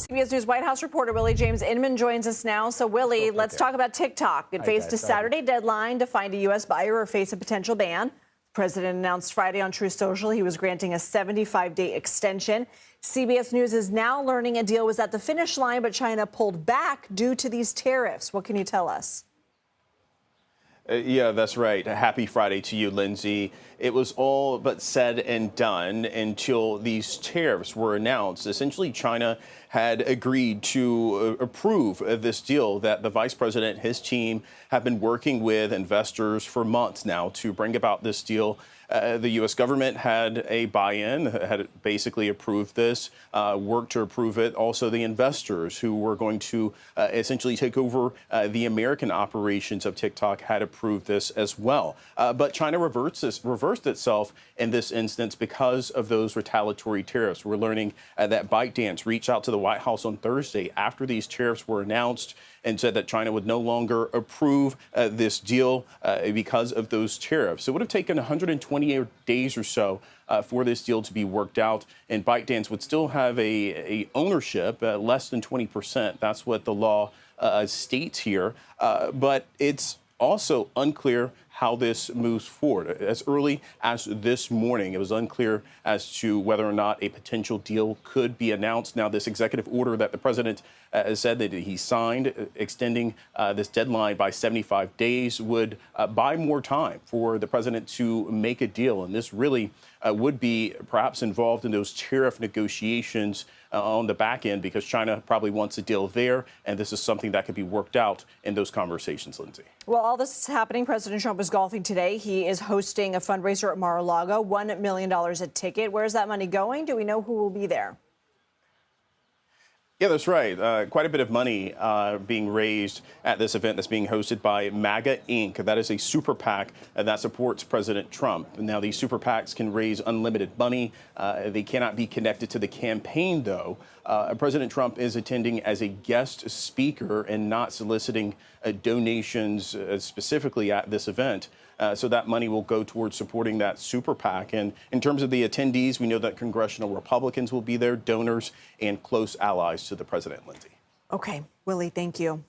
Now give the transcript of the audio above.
CBS News White House reporter Willie James Inman joins us now. So, Willie, let's talk about TikTok. It faced a Saturday deadline to find a U.S. buyer or face a potential ban. The president announced Friday on Truth Social he was granting a 75-day extension. CBS News is now learning a deal was at the finish line, but China pulled back due to these tariffs. What can you tell us? Yeah, that's right. Happy Friday to you, Lindsay. It was all but said and done until these tariffs were announced. Essentially, China had agreed to approve this deal that the vice president, his team, have been working with investors for months now to bring about this deal. The U.S. government had a buy-in, had basically approved this, worked to approve it. Also, the investors who were going to essentially take over the American operations of TikTok had approved this as well. But China reversed itself in this instance because of those retaliatory tariffs. We're learning that ByteDance reached out to the White House on Thursday after these tariffs were announced and said that China would no longer approve this deal because of those tariffs. It would have taken 128 days or so for this deal to be worked out, and ByteDance would still have a ownership less than 20%. That's what the law states here, but it's also unclear how this moves forward. As early as this morning, it was unclear as to whether or not a potential deal could be announced. Now, this executive order that the president said that he signed, extending this deadline by 75 days, would buy more time for the president to make a deal. And this really would be perhaps involved in those tariff negotiations on the back end, because China probably wants a deal there. And this is something that could be worked out in those conversations, Lindsay. Well, all this is happening. President Trump is golfing today. He is hosting a fundraiser at Mar-a-Lago, $1 million a ticket. Where's that money going? Do we know who will be there? Yeah, that's right. Quite a bit of money being raised at this event that's being hosted by MAGA Inc. That is a super PAC that supports President Trump. Now, these super PACs can raise unlimited money. They cannot be connected to the campaign, though. President Trump is attending as a guest speaker and not soliciting donations specifically at this event. So that money will go towards supporting that super PAC. And in terms of the attendees, we know that congressional Republicans will be there, donors and close allies to the president, Lindsay. Okay, Willie, thank you.